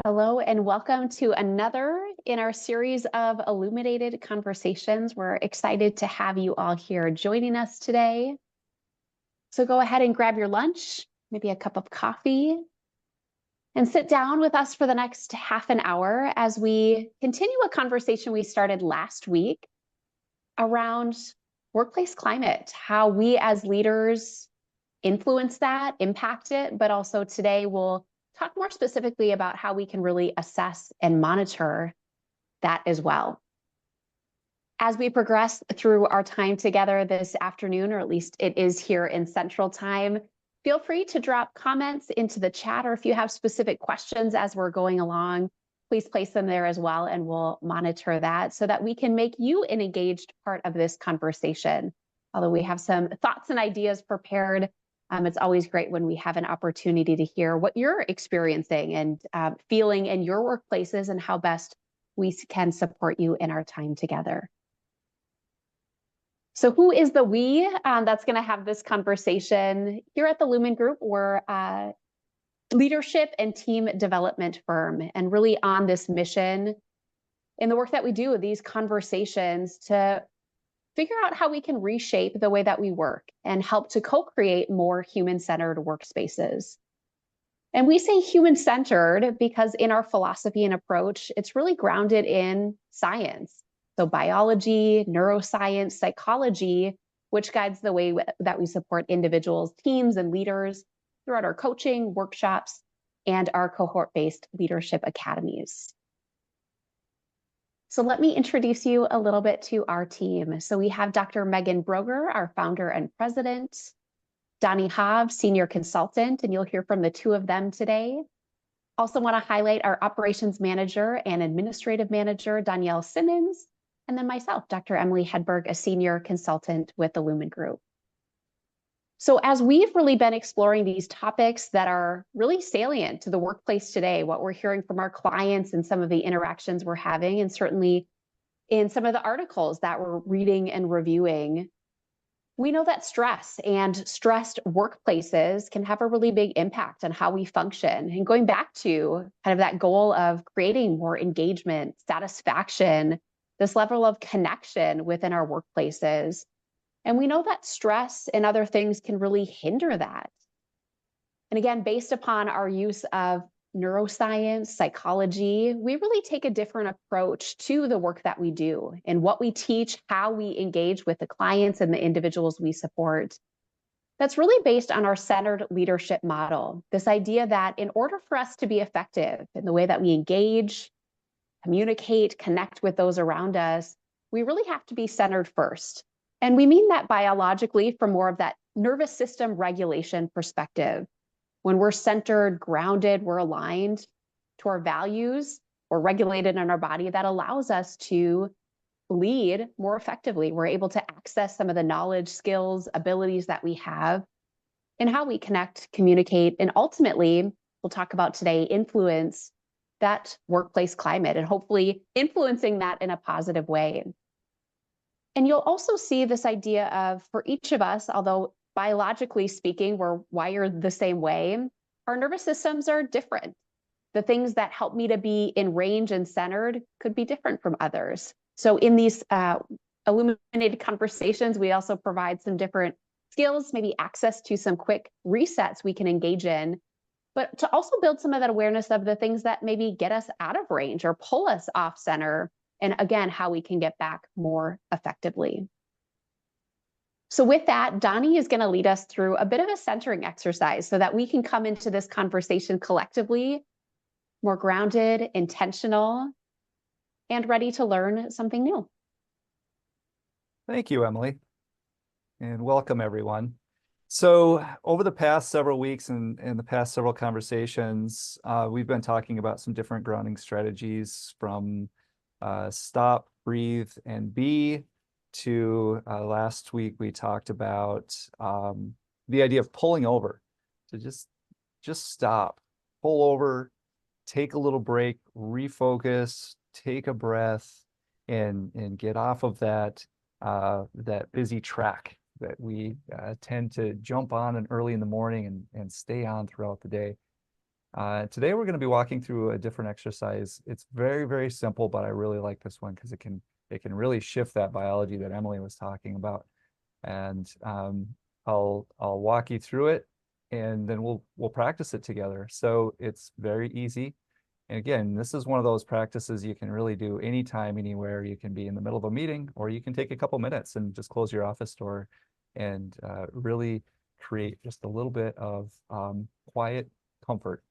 Hello and welcome to another in our series of Illuminated Conversations. We're excited to have you all here joining us today. So go ahead and grab your lunch, maybe a cup of coffee, and sit down with us for the next half an hour as we continue a conversation we started last week around workplace climate, how we as leaders influence that, impact it, but also today we'll talk more specifically about how we can really assess and monitor that as well. As we progress through our time together this afternoon, or at least it is here in Central Time, feel free to drop comments into the chat, or if you have specific questions as we're going along, please place them there as well, and we'll monitor that so that we can make you an engaged part of this conversation. Although we have some thoughts and ideas prepared, it's always great when we have an opportunity to hear what you're experiencing and feeling in your workplaces and how best we can support you in our time together. So who is the we that's going to have this conversation? Here at the Lumen Group, we're a leadership and team development firm, and really on this mission in the work that we do with these conversations to figure out how we can reshape the way that we work and help to co-create more human-centered workspaces. And we say human-centered because in our philosophy and approach, it's really grounded in science. So biology, neuroscience, psychology, which guides the way that we support individuals, teams, and leaders throughout our coaching, workshops, and our cohort-based leadership academies. So let me introduce you a little bit to our team. So we have Dr. Megan Broger, our founder and president, Donnie Hobbs, senior consultant, and you'll hear from the two of them today. Also want to highlight our operations manager and administrative manager, Danielle Simmons, and then myself, Dr. Emily Hedberg, a senior consultant with the Lumen Group. So as we've really been exploring these topics that are really salient to the workplace today, what we're hearing from our clients and some of the interactions we're having, and certainly in some of the articles that we're reading and reviewing, we know that stress and stressed workplaces can have a really big impact on how we function. And going back to kind of that goal of creating more engagement, satisfaction, this level of connection within our workplaces. And we know that stress and other things can really hinder that. And again, based upon our use of neuroscience, psychology, we really take a different approach to the work that we do and what we teach, how we engage with the clients and the individuals we support. That's really based on our centered leadership model. This idea that in order for us to be effective in the way that we engage, communicate, connect with those around us, we really have to be centered first. And we mean that biologically from more of that nervous system regulation perspective. When we're centered, grounded, we're aligned to our values, we're regulated in our body, that allows us to lead more effectively. We're able to access some of the knowledge, skills, abilities that we have, and how we connect, communicate, and ultimately, we'll talk about today, influence that workplace climate and hopefully influencing that in a positive way. And you'll also see this idea of, for each of us, although biologically speaking, we're wired the same way, our nervous systems are different. The things that help me to be in range and centered could be different from others. So in these illuminated conversations, we also provide some different skills, maybe access to some quick resets we can engage in, but to also build some of that awareness of the things that maybe get us out of range or pull us off center. And again, how we can get back more effectively. So with that, Donnie is going to lead us through a bit of a centering exercise so that we can come into this conversation collectively, more grounded, intentional, and ready to learn something new. Thank you, Emily, and welcome everyone. So over the past several weeks and the past several conversations, we've been talking about some different grounding strategies from stop, breathe, and be to last week we talked about the idea of pulling over. So just stop, pull over, take a little break, refocus, take a breath, and get off of that busy track that we tend to jump on early in the morning and stay on throughout the day. Today we're going to be walking through a different exercise. It's very, very simple, but I really like this one because it can really shift that biology that Emily was talking about. And I'll walk you through it, and then we'll practice it together. So it's very easy. And again, this is one of those practices you can really do anytime, anywhere. You can be in the middle of a meeting, or you can take a couple minutes and just close your office door and really create just a little bit of quiet comfort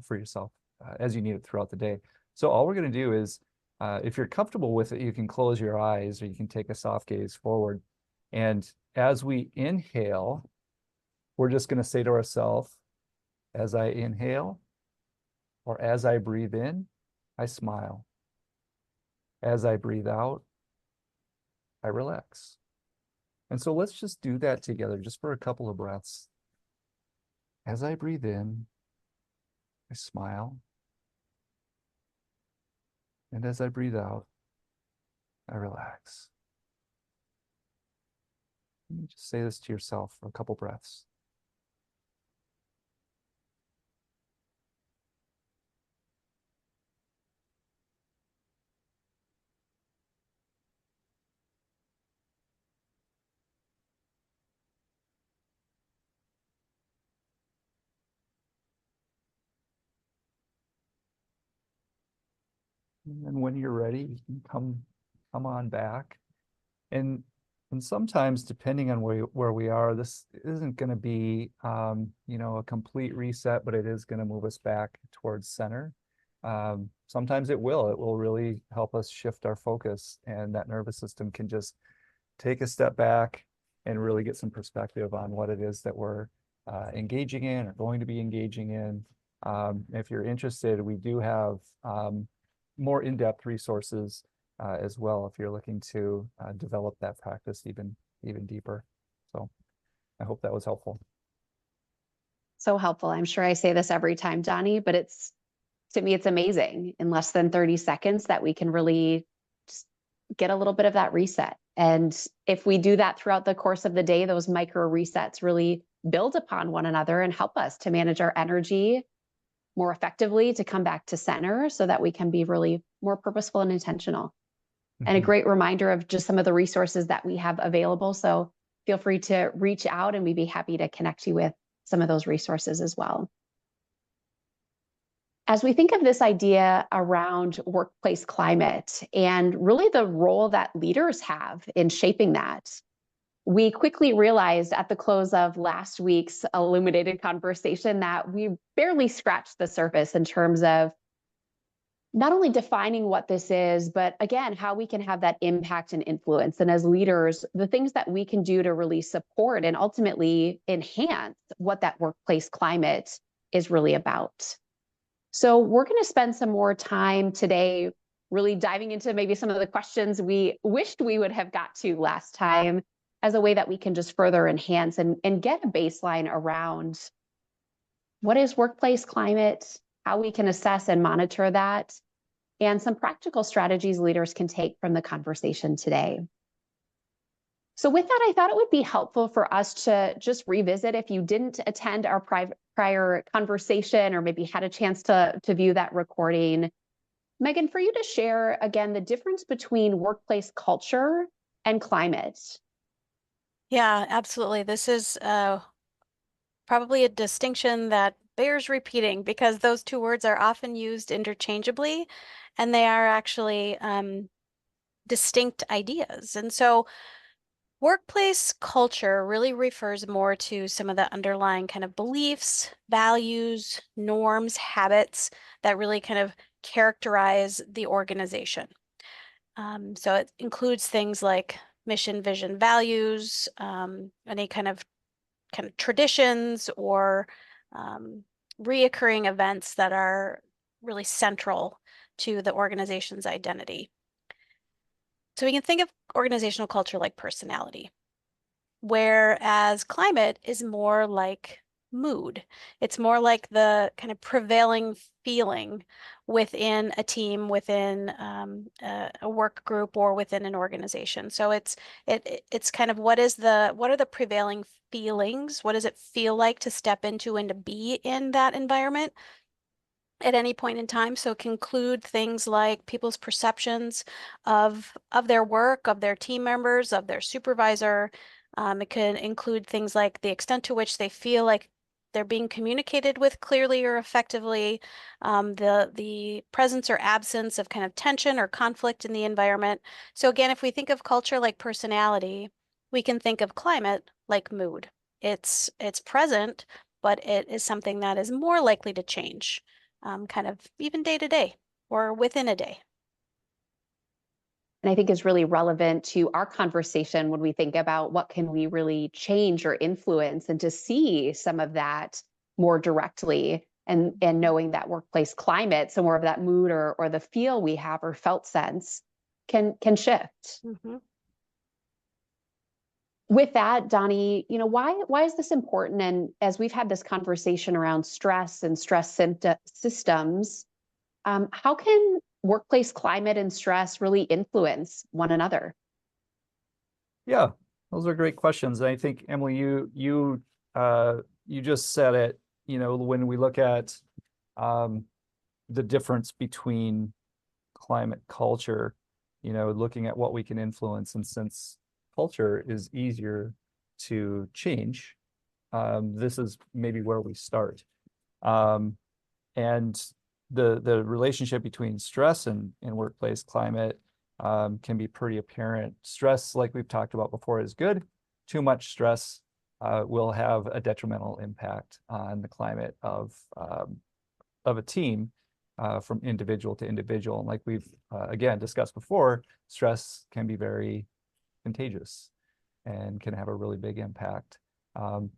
for yourself as you need it throughout the day. So all we're going to do is, if you're comfortable with it, you can close your eyes, or you can take a soft gaze forward. And as we inhale, we're just going to say to ourselves, as I inhale, or as I breathe in, I smile. As I breathe out, I relax. And so let's just do that together just for a couple of breaths. As I breathe in, I smile. And as I breathe out, I relax. You just say this to yourself for a couple breaths. And then when you're ready, you can come on back. And sometimes, depending on where we are, this isn't going to be a complete reset, but it is going to move us back towards center. Sometimes it will really help us shift our focus, and that nervous system can just take a step back and really get some perspective on what it is that we're engaging in or going to be engaging in. If you're interested, we do have more in-depth resources as well if you're looking to develop that practice even deeper. So I hope that was helpful. So helpful. I'm sure I say this every time, Donnie, but to me, it's amazing in less than 30 seconds that we can really just get a little bit of that reset. And if we do that throughout the course of the day, those micro resets really build upon one another and help us to manage our energy more effectively, to come back to center so that we can be really more purposeful and intentional. And a great reminder of just some of the resources that we have available. So feel free to reach out, and we'd be happy to connect you with some of those resources as well. As we think of this idea around workplace climate and really the role that leaders have in shaping that, we quickly realized at the close of last week's Illuminated conversation that we barely scratched the surface in terms of not only defining what this is, but again, how we can have that impact and influence. And as leaders, the things that we can do to really support and ultimately enhance what that workplace climate is really about. So we're going to spend some more time today really diving into maybe some of the questions we wished we would have got to last time, as a way that we can just further enhance and get a baseline around what is workplace climate, how we can assess and monitor that, and some practical strategies leaders can take from the conversation today. So with that, I thought it would be helpful for us to just revisit, if you didn't attend our prior conversation or maybe had a chance to view that recording, Megan, for you to share again the difference between workplace culture and climate. Yeah, absolutely. This is probably a distinction that bears repeating, because those two words are often used interchangeably, and they are actually distinct ideas. And so workplace culture really refers more to some of the underlying kind of beliefs, values, norms, habits that really kind of characterize the organization. So it includes things like mission, vision, values, any kind of traditions or reoccurring events that are really central to the organization's identity. So we can think of organizational culture like personality, whereas climate is more like mood. It's more like the kind of prevailing feeling within a team, within a work group, or within an organization. So it's kind of what are the prevailing feelings? What does it feel like to step into and to be in that environment? at any point in time. So it can include things like people's perceptions of their work, of their team members, of their supervisor. It can include things like the extent to which they feel like they're being communicated with clearly or effectively, the presence or absence of kind of tension or conflict in the environment. So again, if we think of culture like personality, we can think of climate like mood. It's present, but it is something that is more likely to change, kind of even day to day or within a day. And I think is really relevant to our conversation when we think about what can we really change or influence, and to see some of that more directly, and knowing that workplace climate, so more of that mood or the feel we have or felt sense can shift. Mm-hmm. With that, Donnie, why is this important? And as we've had this conversation around stress and stress systems, how can workplace climate and stress really influence one another? Yeah, those are great questions. And I think, Emily, you just said it, when we look at the difference between climate culture, looking at what we can influence. And since culture is easier to change, this is maybe where we start. And the relationship between stress and workplace climate can be pretty apparent. Stress, like we've talked about before, is good. Too much stress will have a detrimental impact on the climate of a team, from individual to individual. And like we've again discussed before, stress can be very contagious and can have a really big impact.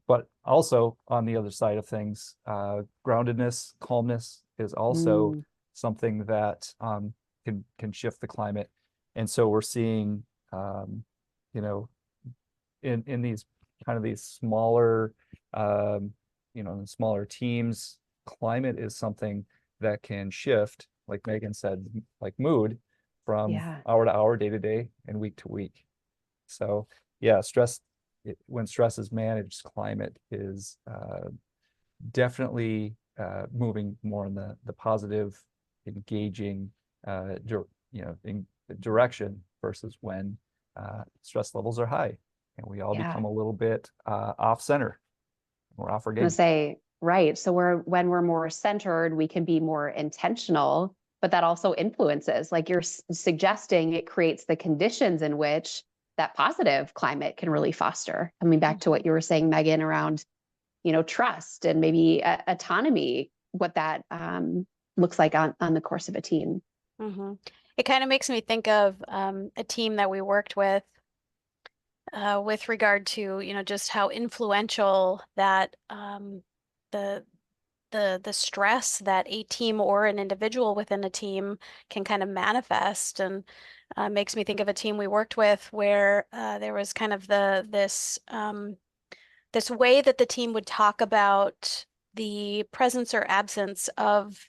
But also on the other side of things, groundedness, calmness is also something that can shift the climate. And so we're seeing, in these kind of these smaller, smaller teams, climate is something that can shift, like Megan said, like mood, from hour to hour, day to day, and week to week. So yeah, when stress is managed, climate is definitely moving more in the positive, engaging, direction, versus when stress levels are high and we all become a little bit off center. We're off our game. I'm gonna say, right. So when we're more centered, we can be more intentional, but that also influences, like you're suggesting, it creates the conditions in which that positive climate can really foster. Coming back to what you were saying, Megan, around, trust and maybe autonomy, what that looks like on the course of a team. Mm-hmm. It kind of makes me think of a team that we worked with regard to, just how influential that the stress that a team or an individual within a team can kind of manifest. And makes me think of a team we worked with where there was kind of this way that the team would talk about the presence or absence of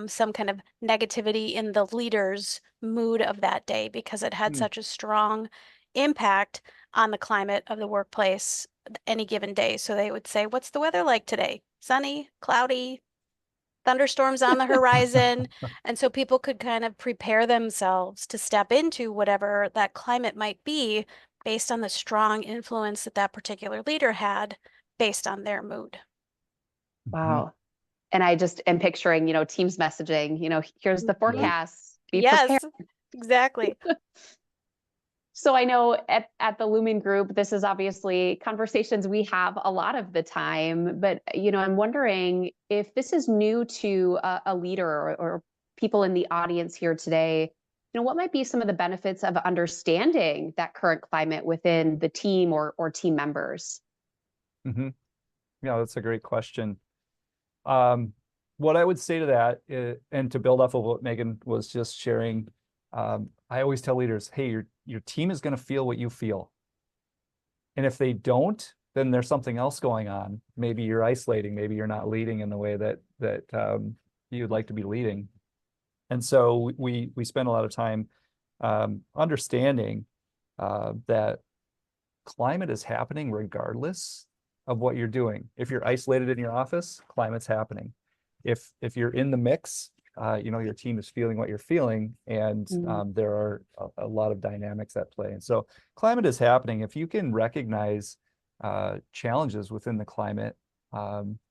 some kind of negativity in the leader's mood of that day, because it had such a strong impact on the climate of the workplace any given day. So they would say, "What's the weather like today? Sunny, cloudy, thunderstorms on the horizon?" And so people could kind of prepare themselves to step into whatever that climate might be based on the strong influence that that particular leader had based on their mood. Wow. And I just am picturing, Teams messaging, here's the forecast, be prepared. Yes, exactly. So I know at the Lumen Group, this is obviously conversations we have a lot of the time, but, I'm wondering if this is new to a leader or people in the audience here today, what might be some of the benefits of understanding that current climate within the team or team members? Yeah, that's a great question. What I would say to that, and to build off of what Megan was just sharing, I always tell leaders, hey, your team is going to feel what you feel. And if they don't, then there's something else going on. Maybe you're isolating, maybe you're not leading in the way that you'd like to be leading. And so we spend a lot of time understanding that climate is happening regardless of what you're doing. If you're isolated in your office, climate's happening. if you're in the mix, you know, your team is feeling what you're feeling, and there are a lot of dynamics at play. And so climate is happening. If you can recognize challenges within the climate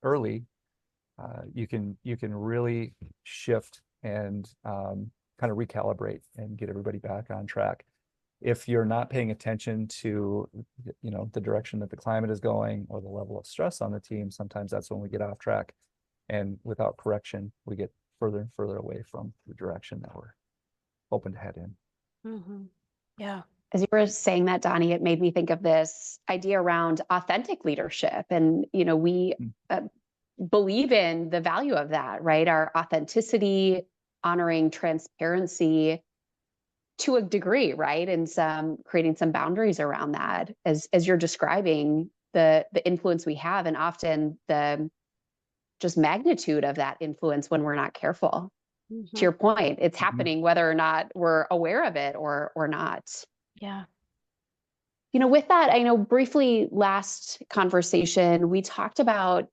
early, you can really shift and kind of recalibrate and get everybody back on track. If you're not paying attention to, you know, the direction that the climate is going or the level of stress on the team, sometimes that's when we get off track, and without correction, we get further and further away from the direction that we're hoping to head in. Yeah. As you were saying that, Donnie, it made me think of this idea around authentic leadership. And, you know, we believe in the value of that, right? Our authenticity, honoring transparency to a degree, right? And creating some boundaries around that, as you're describing the influence we have, and often the just magnitude of that influence when we're not careful. To your point, it's happening whether or not we're aware of it or not. Yeah. You know, with that, I know briefly last conversation, we talked about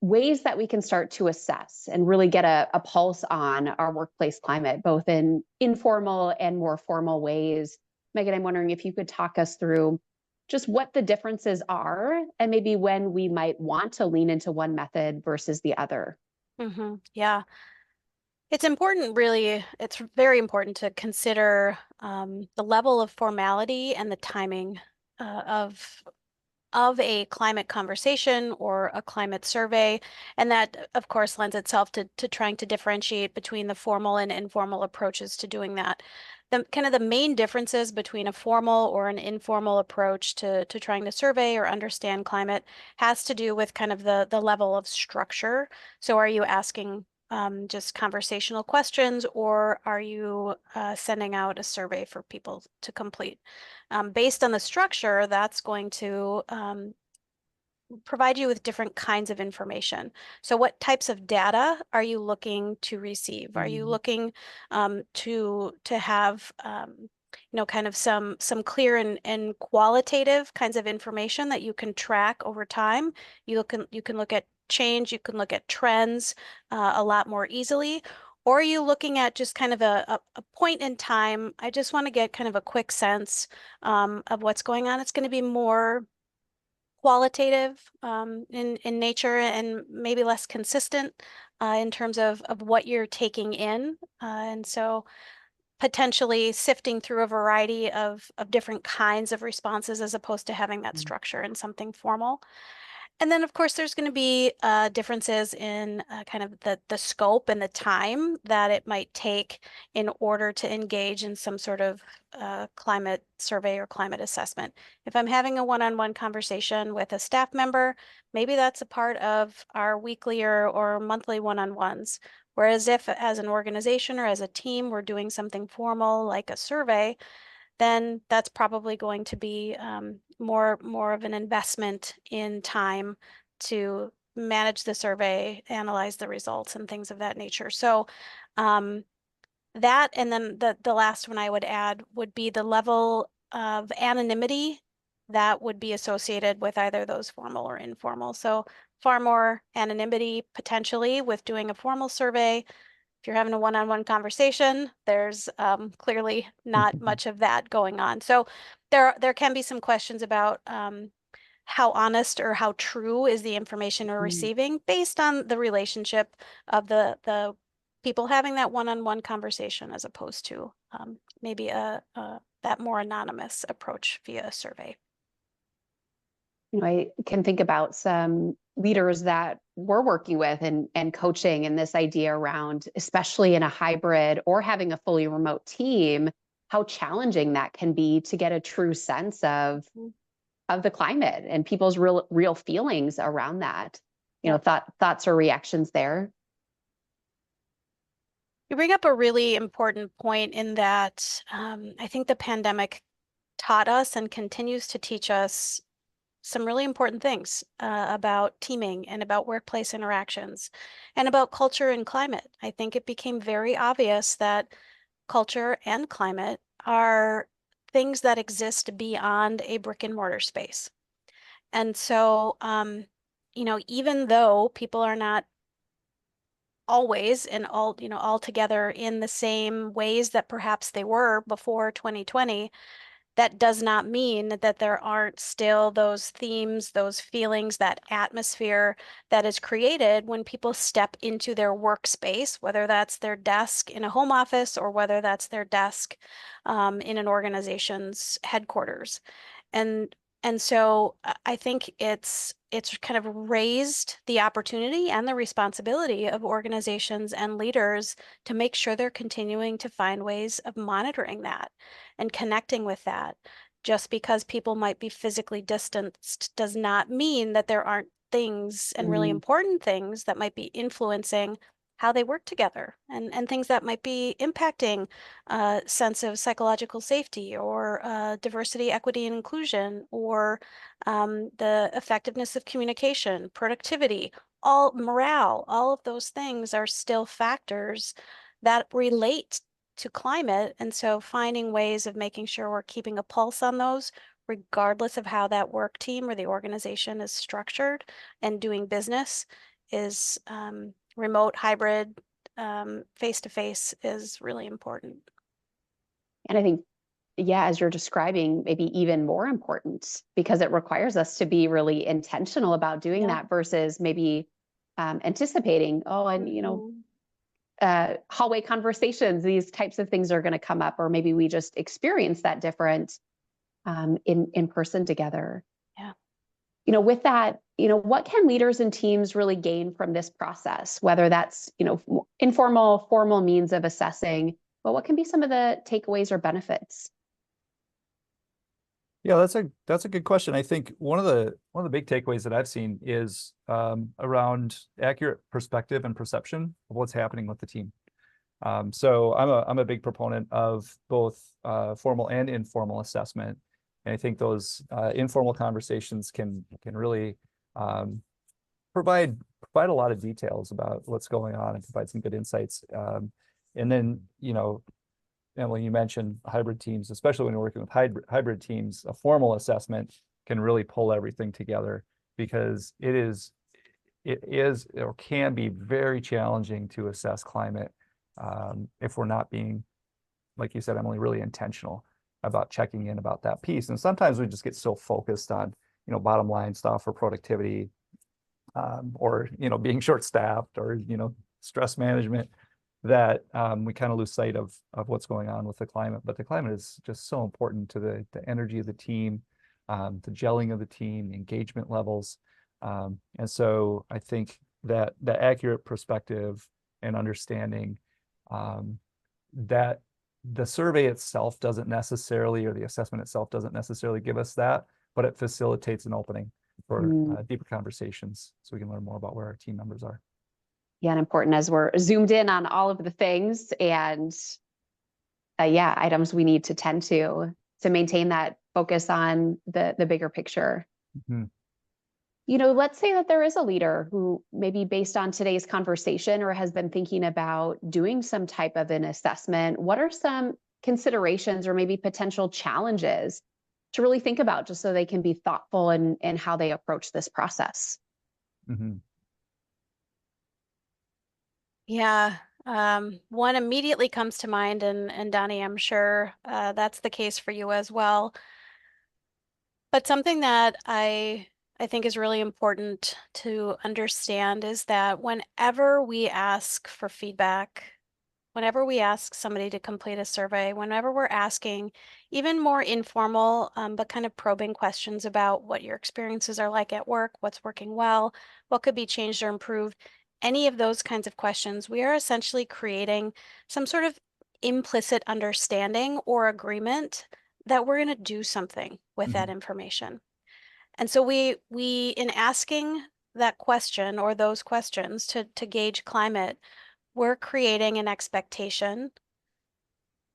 ways that we can start to assess and really get a pulse on our workplace climate, both in informal and more formal ways. Megan, I'm wondering if you could talk us through just what the differences are, and maybe when we might want to lean into one method versus the other. Yeah. It's important, really, it's very important to consider the level of formality and the timing of a climate conversation or a climate survey. And that, of course, lends itself to trying to differentiate between the formal and informal approaches to doing that. The main differences between a formal or an informal approach to trying to survey or understand climate has to do with kind of the level of structure. So are you asking just conversational questions, or are you sending out a survey for people to complete? Based on the structure, that's going to provide you with different kinds of information. So what types of data are you looking to receive? Are you looking to have you know, kind of some clear and qualitative kinds of information that you can track over time? You can look at change, you can look at trends a lot more easily. Or are you looking at just kind of a point in time? I just want to get kind of a quick sense of what's going on. It's going to be more qualitative in nature, and maybe less consistent in terms of what you're taking in. And so potentially sifting through a variety of different kinds of responses, as opposed to having that structure in something formal. And then, of course, there's going to be differences in kind of the scope and the time that it might take in order to engage in some sort of climate survey or climate assessment. If I'm having a one-on-one conversation with a staff member, maybe that's a part of our weekly or monthly one-on-ones. Whereas if, as an organization or as a team, we're doing something formal like a survey, then that's probably going to be more of an investment in time to manage the survey, analyze the results, and things of that nature. So that, and then the last one I would add would be the level of anonymity that would be associated with either those formal or informal. So far more anonymity potentially with doing a formal survey. If you're having a one-on-one conversation, there's clearly not much of that going on. So there can be some questions about how honest or how true is the information we're receiving based on the relationship of the people having that one-on-one conversation, as opposed to maybe that more anonymous approach via a survey. You know, I can think about some leaders that we're working with and coaching, and this idea around, especially in a hybrid or having a fully remote team, how challenging that can be to get a true sense of the climate and people's real feelings around that. You know, thoughts or reactions there. You bring up a really important point in that I think the pandemic taught us and continues to teach us some really important things about teaming and about workplace interactions and about culture and climate. I think it became very obvious that culture and climate are things that exist beyond a brick and mortar space. And so, you know, even though people are not always and all together in the same ways that perhaps they were before 2020, that does not mean that there aren't still those themes, those feelings, that atmosphere that is created when people step into their workspace, whether that's their desk in a home office or whether that's their desk in an organization's headquarters. And so I think it's kind of raised the opportunity and the responsibility of organizations and leaders to make sure they're continuing to find ways of monitoring that and connecting with that. Just because people might be physically distanced does not mean that there aren't things and really important things that might be influencing how they work together, and things that might be impacting sense of psychological safety, or diversity, equity, and inclusion, or the effectiveness of communication, productivity, all morale. All of those things are still factors that relate to climate. And so finding ways of making sure we're keeping a pulse on those, regardless of how that work team or the organization is structured and doing business, is remote, hybrid, face-to-face, is really important. And I think, yeah, as you're describing, maybe even more important, because it requires us to be really intentional about doing that versus maybe anticipating, oh, and hallway conversations, these types of things are going to come up, or maybe we just experience that different in person together. Yeah. With that, what can leaders and teams really gain from this process, whether that's, informal, formal means of assessing, but what can be some of the takeaways or benefits? Yeah, that's a good question. I think one of the big takeaways that I've seen is around accurate perspective and perception of what's happening with the team. So I'm a big proponent of both formal and informal assessment, and I think those informal conversations can really provide a lot of details about what's going on and provide some good insights. And then, Emily, you mentioned hybrid teams, especially when you're working with hybrid teams. A formal assessment can really pull everything together, because it is or can be very challenging to assess climate if we're not being, like you said, Emily, really intentional about checking in about that piece. And sometimes we just get so focused on bottom line stuff or productivity, or being short-staffed, or stress management, that we kind of lose sight of what's going on with the climate. But the climate is just so important to the energy of the team, the gelling of the team, the engagement levels. And so I think that the accurate perspective and understanding that the survey itself doesn't necessarily, or the assessment itself doesn't necessarily give us that, but it facilitates an opening for deeper conversations, so we can learn more about where our team members are. Yeah, and important as we're zoomed in on all of the things and items we need to tend to maintain that focus on the bigger picture. Let's say that there is a leader who, maybe based on today's conversation, or has been thinking about doing some type of an assessment. What are some considerations or maybe potential challenges to really think about, just so they can be thoughtful in how they approach this process? Yeah, one immediately comes to mind, and Donnie, I'm sure that's the case for you as well. But something that I think is really important to understand is that whenever we ask for feedback, whenever we ask somebody to complete a survey, whenever we're asking even more informal but kind of probing questions about what your experiences are like at work, what's working well, what could be changed or improved, any of those kinds of questions, we are essentially creating some sort of implicit understanding or agreement that we're going to do something with that information. And so we in asking that question or those questions to gauge climate, we're creating an expectation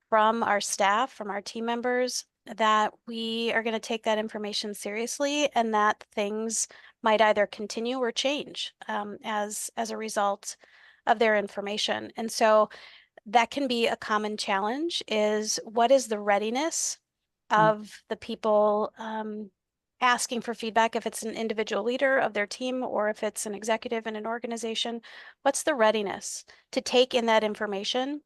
from our staff, from our team members, that we are going to take that information seriously, and that things might either continue or change as a result of their information. And so that can be a common challenge, is what is the readiness of the people asking for feedback if it's an individual leader of their team or if it's an executive in an organization. What's the readiness to take in that information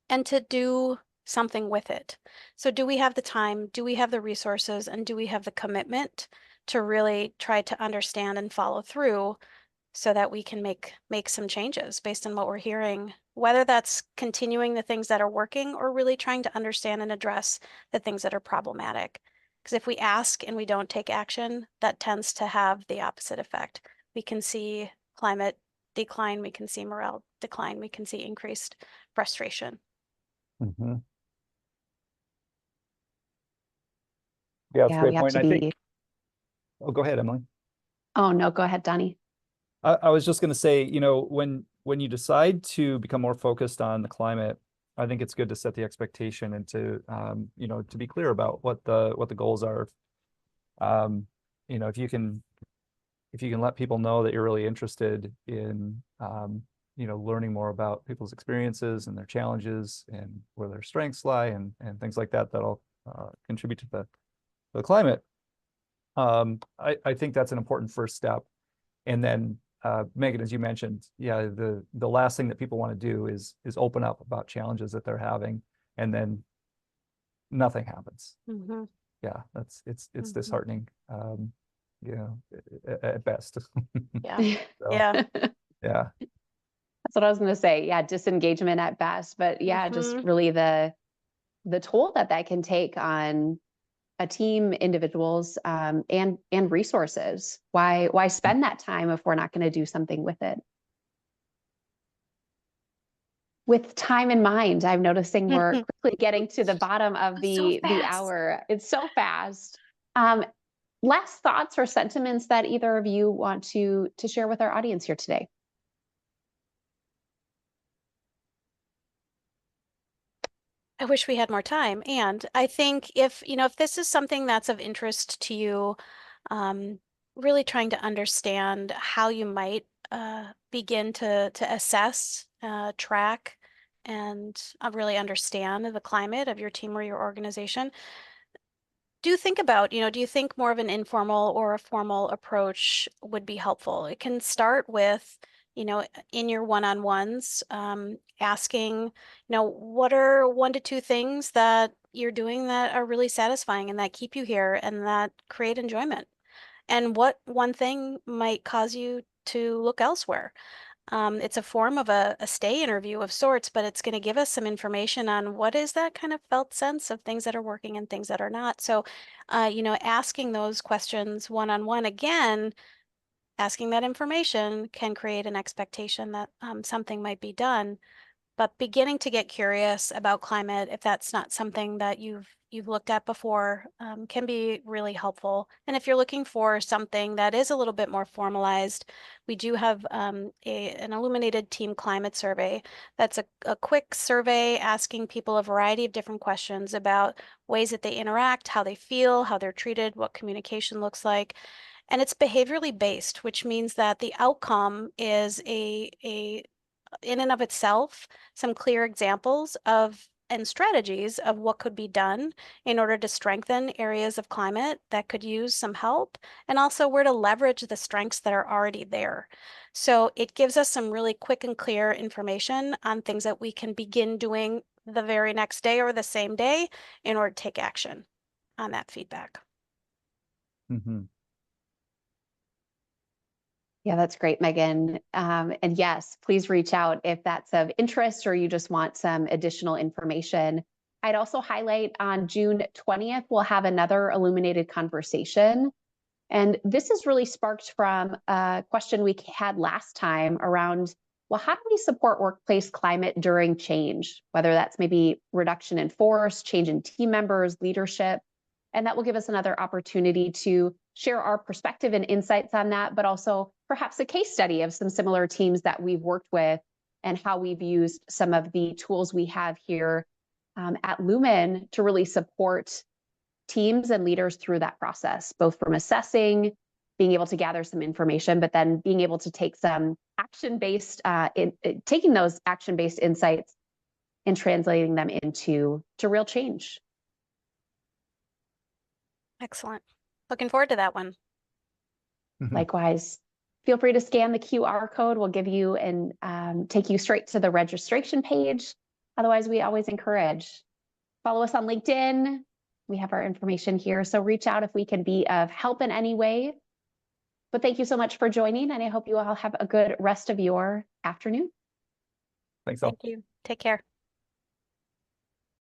and to do something with it? So do we have the time? Do we have the resources? And do we have the commitment to really try to understand and follow through so that we can make some changes based on what we're hearing, whether that's continuing the things that are working or really trying to understand and address the things that are problematic? Because if we ask and we don't take action, that tends to have the opposite effect. We can see climate decline, we can see morale decline, we can see increased frustration. Mhm. Yeah, that's a Yeah, great we have point. to And I think, be. oh, go ahead, Emily. Oh, no, go ahead, Donnie. I was just going to say, when you decide to become more focused on the climate, I think it's good to set the expectation and to to be clear about what the goals are. If you can let people know that you're really interested in learning more about people's experiences and their challenges and where their strengths lie and things like that, that'll contribute to the climate. I think that's an important first step. And then Megan, as you mentioned, yeah, the last thing that people want to do is open up about challenges that they're having, and then nothing happens. Mm-hmm. Yeah, it's Mm-hmm. disheartening, at best. Yeah. So, Yeah. yeah. That's what I was going to say. Yeah, disengagement at best. But yeah, just Mm-hmm. really the toll that can take on a team, individuals, and resources. Why spend that time if we're not going to do something with it? With time in mind, I'm noticing we're quickly getting to the bottom of So the fast. hour. It's so fast. Last thoughts or sentiments that either of you want to share with our audience here today? I wish we had more time. And I think if this is something that's of interest to you, really trying to understand how you might begin to assess, track, and really understand the climate of your team or your organization, do think about, do you think more of an informal or a formal approach would be helpful? It can start with, in your one-on-ones, asking, what are 1 to 2 things that you're doing that are really satisfying and that keep you here and that create enjoyment? And what one thing might cause you to look elsewhere? It's a form of a stay interview of sorts, but it's going to give us some information on what is that kind of felt sense of things that are working and things that are not. So, asking those questions one-on-one again, asking that information can create an expectation that something might be done. But beginning to get curious about climate, if that's not something that you've looked at before, can be really helpful. And if you're looking for something that is a little bit more formalized, we do have an Illuminated team climate survey. That's a quick survey asking people a variety of different questions about ways that they interact, how they feel, how they're treated, what communication looks like. And it's behaviorally based, which means that the outcome is in and of itself, some clear examples of and strategies of what could be done in order to strengthen areas of climate that could use some help, and also where to leverage the strengths that are already there. So it gives us some really quick and clear information on things that we can begin doing the very next day or the same day in order to take action on that feedback. Mm-hmm. Yeah, that's great, Megan. And yes, please reach out if that's of interest or you just want some additional information. I'd also highlight on June 20th, we'll have another Illuminated conversation. And this is really sparked from a question we had last time around, well, how do we support workplace climate during change? Whether that's maybe reduction in force, change in team members, leadership. And that will give us another opportunity to share our perspective and insights on that, but also perhaps a case study of some similar teams that we've worked with and how we've used some of the tools we have here at Lumen to really support teams and leaders through that process, both from assessing, being able to gather some information, but then being able to take some action-based, taking those action-based insights and translating them into real change. Excellent. Looking forward to that one. Likewise, feel free to scan the QR code. We'll give you and take you straight to the registration page. Otherwise, we always encourage, follow us on LinkedIn. We have our information here, so reach out if we can be of help in any way. But thank you so much for joining, and I hope you all have a good rest of your afternoon. Thanks all. Thank you. Take care.